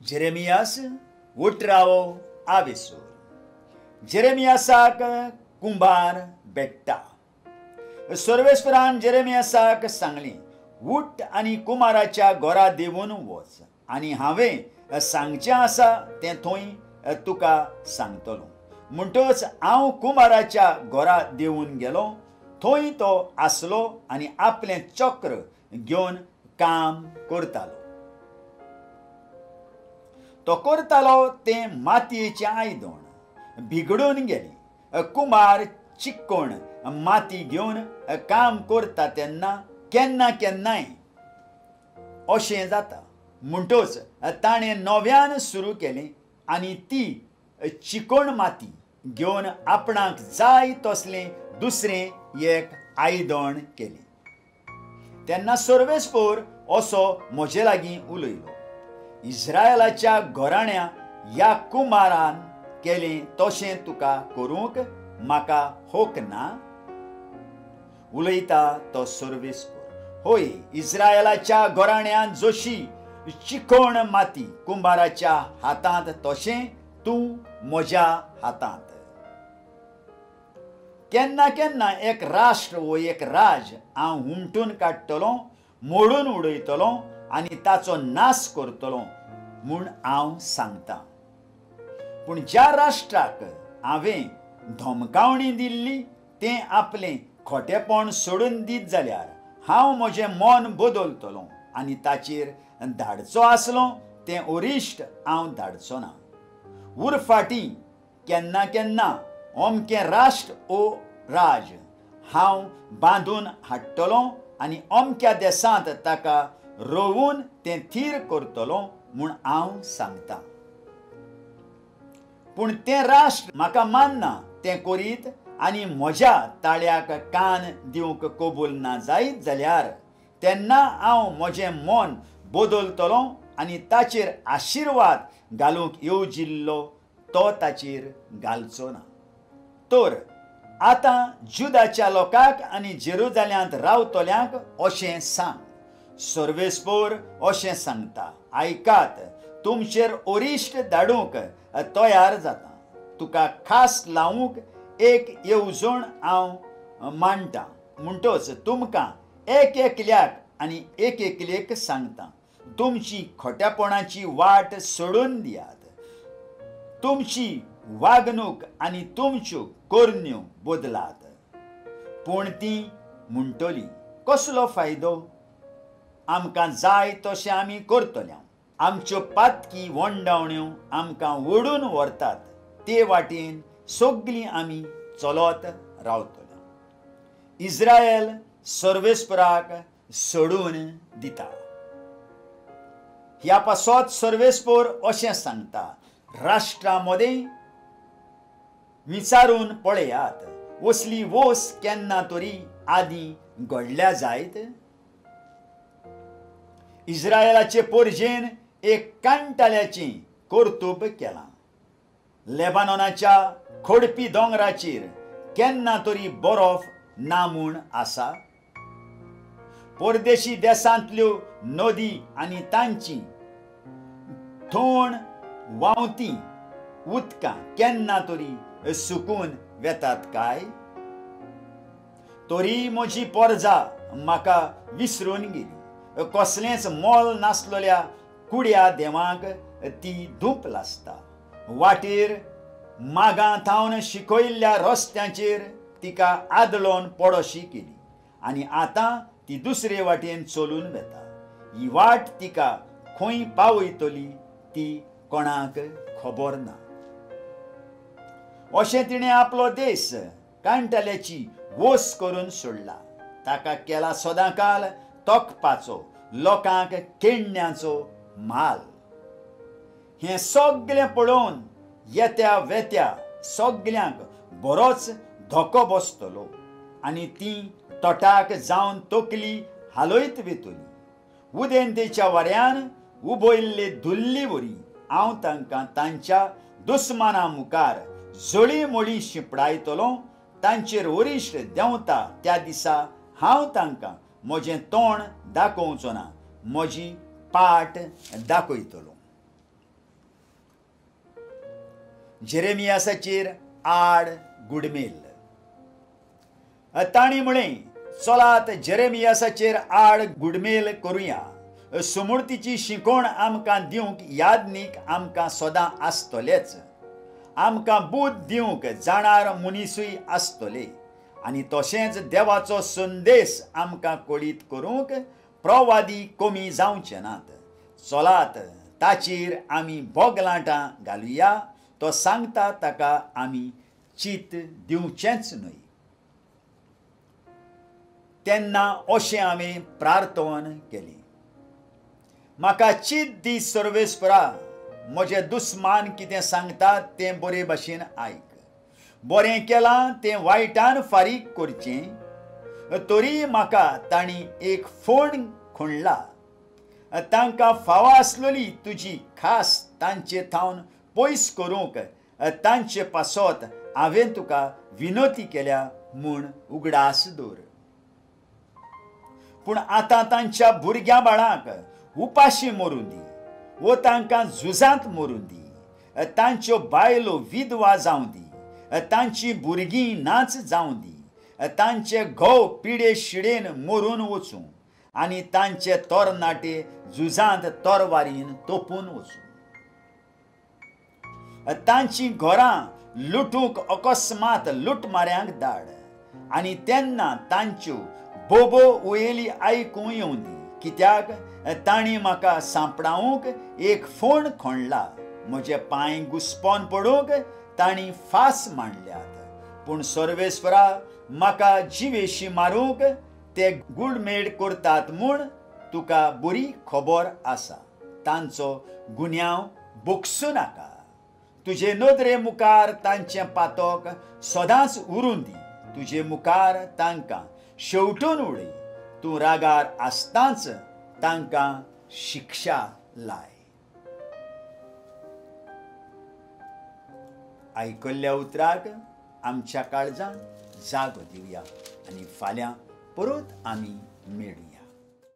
जेरेमियास उठरावो आवेसूर. जेरेमियासाक कुंभार बेट्टा. सर्वेस्परान जेरेमियासाक सांगली, उठ आनी कुमाराच्या घरा देवून वच, आनी हांवें सांगचें आसा तें थंय तुका सांगतलो. म्हणटच हांव कुमाराच्या घरा देवून गेलो. थंय तो आसलो आनी आपलें चक्र घेवन काम करतालो. तो करतालो तें मातयेचें आयदन. बिगडून गेली. कुमार चिक्कोण माती घेवन काम करता तेन्ना केन्ना केन्नाय अशें जाता. म्हणटच ताणें नव्यान सुरू केलें आनी ती चिकोण माती घेवन आपणाक जाय तसलें दुसरें एक आयदन केलें. तेन्ना सर्वेस्पोर असो म्हजे लागीं उलयलो, इस्रायलाच्या घराण्या ह्या कुमारान केलें तशें तुका करूंक म्हाका होक ना? उलयता तो सर्वेस्पोर, होय, इस्रायलाच्या घराण्यान जशी चिकोण माती कुंभाराच्या हातांत तशें तूं म्हज्या हातांत. केन्ना केन्ना एक राष्ट्र वो एक राज हांव हुमटून काडटलो, मोडून उडयतलो आनी ताचो नाश करतलो म्हूण हांव सांगतां. पूण ज्या राष्ट्राक हांवें धमकावणी दिल्ली तें आपलें खोटेपण सोडून दीत जाल्यार हांव म्हजें मन बदलतलों आनी ताचेर धाडचो आसलो तें ओरिश्ट हांव धाडचो ना. उरफाटीं केन्ना केन्ना अमकें राष्ट्र ओ राज हांव बांदून हाडटलो आनी अमक्या देशांत ताका रोवून तें थीर करतलो म्हूण हांव सांगतां. पूण तें राष्ट्र म्हाका मानना तें करीत आनी म्हज्या ताळ्याक कान दिवंक कबूल ना जायत जाल्यार तेन्ना हांव म्हजें मन बदलतलों आनी ताचेर आशिर्वाद घालूंक येवजिल्लो तो ताचेर घालचो ना. तर आतां जुदाच्या लोकांक आनी जेरुजाल्यांत रावतल्यांक अशें सांग, सर्वेस्पोर अशें सांगता, आयकात, तुमचेर ओरिश्ट धाडूंक तयार जाता. तुका खास लावूंक एक येवजण हांव मांडटां. म्हणटच तुमकां एक एकल्याक आनी एक एकलेक सांगता, तुमची खोटेपणाची वाट सोडून दियात. तुमची वागणूक आनी तुमच्यो करण्यो बदलात. पूण ती म्हणटली, कसलो फायदो? आमकां जाय तशें आमी करतल्या. आमच्यो पातकी वंडावण्यो आमकां ओडून व्हरतात ते वाटेन सगळीं आमी चलत रावतल्या. इस्रायल सर्वेस्पराक सोडून दिता. ह्या पासत सर्वेस्पोर अशें सांगता, राष्ट्रांमदें विचारून पळयात, असली वोस केन्ना तरी आदीं घडल्या जायत? इस्रायलाचे पर्जेन एक कांटाल्याचें कर्तूब केलां. लेबानोनाच्या खडपी दोंगराचेर केन्ना तरी बरफ ना म्हूण आसा? परदेशी देशांतल्यो नदी आनी तांची थोण व्हांवती उदकां केन्ना तरी सुकून वेतात काय? तरी म्हजी पोरजां म्हाका विसरून गेली. कसलेंच मोल नासलेल्या कुड्या देवांक ती धूप लासता. वाटेर मागां थावन शिकयल्ल्या रस्त्यांचेर तिका आदळोन पडोशी केली आनी आतां ती दुसरे वाटेन चलून वेता. ही वाट तिका खंय पावयतली ती कोणाक खबर ना. अशें तिणें आपलो देश कांटाल्याची वोस करून सोडला. ताका केला सदांकाल तोखपाचो, लोकांक केण्ण्याचो माल. हें सगळें पळोवन येत्या वेत्या सगळ्यांक बरोच धोको बसतलो आनी तीं तोटाक जावन तकली हालयत वेतली. उदेंतेच्या वाऱ्यान उबयल्ले धुल्ली वरी हांव तांकां तांच्या दुस्मानां मुखार जळी मळी शिंपडायतलो. तांचेर वरिश्ट देंवता त्या दिसा हांव तांकां म्हजें तोंड दाखोवचो ना, म्हजी पाट दाखयतलो. जेरेमियासाचेर आड गुडमेल. ताणी म्हळें, चलात जेरेमियासाचेर आड गुडमेल करुया. सुमूर्तीची शिकोण आमकां दिवंक याज्ञीक आमकां सदां आसतलेच. आमकां बूद दिवंक जाणार मनीसूय आसतले. आनी तशेंच देवाचो संदेश आमकां कळीत करूंक प्रवादी कमी जावचे नात. चलात ताचेर आमी बोगलांटां घालुया. तो सांगता ताका आमी चीत दिवचेंच न्हय. तेन्ना अशें हांवें प्रार्थना केली. म्हाका चीत दी सर्वेस्परा. म्हजे दुस्मान कितें सांगतात तें बरे भाशेन आयक. बरें केलां तें वायटान फारीक करचें. तरी म्हाका तांणी एक फोंड खणला. तांकां फावो आसलेली तुजी खास तांचे थावन पयस करूंक तांचे पासत हांवें तुका विनोती केल्या म्हूण उगडास दवर. पूण आतां तांच्या भुरग्या बाळांक उपाशी मरूं दी वो तांकां झुजांत मरूं दी. तांच्यो बायलो विधवा जावं दी. तांची भुरगीं नाच जावं दी. तांचे घोव पिडे शिडेन मरून वचूं आनी तांचे तरणाटे झुजांत तरवारीन तोपून वचूं. तांची घरां लुटूंक अकस्मात लुटमाऱ्यांक धाड आनी तेन्ना तांच्यो बोबो वयली आयकूं येवं दी. कित्याक तांणी म्हाका सांपडावंक एक फोंड खणला. म्हजे पांय घुस्पोन पडूंक तांणी फास मांडल्यात. पूण सर्वेस्परा म्हाका जिवेशी मारूंक ते गुडमेड करतात म्हूण तुका बरी खबर आसा. तांचो गुन्यांव भोगसूं नाका. तुजे नदरे मुखार तांचें पातक सदांच उरूं दी. तुजे मुखार तांकां शेवटून उडय. तूं रागार आसतांच तांकां शिक्षा लाय. आयकल्ल्या उतराक आमच्या काळजांत जागो दिवया आनी फाल्यां परत आमी मेळुया.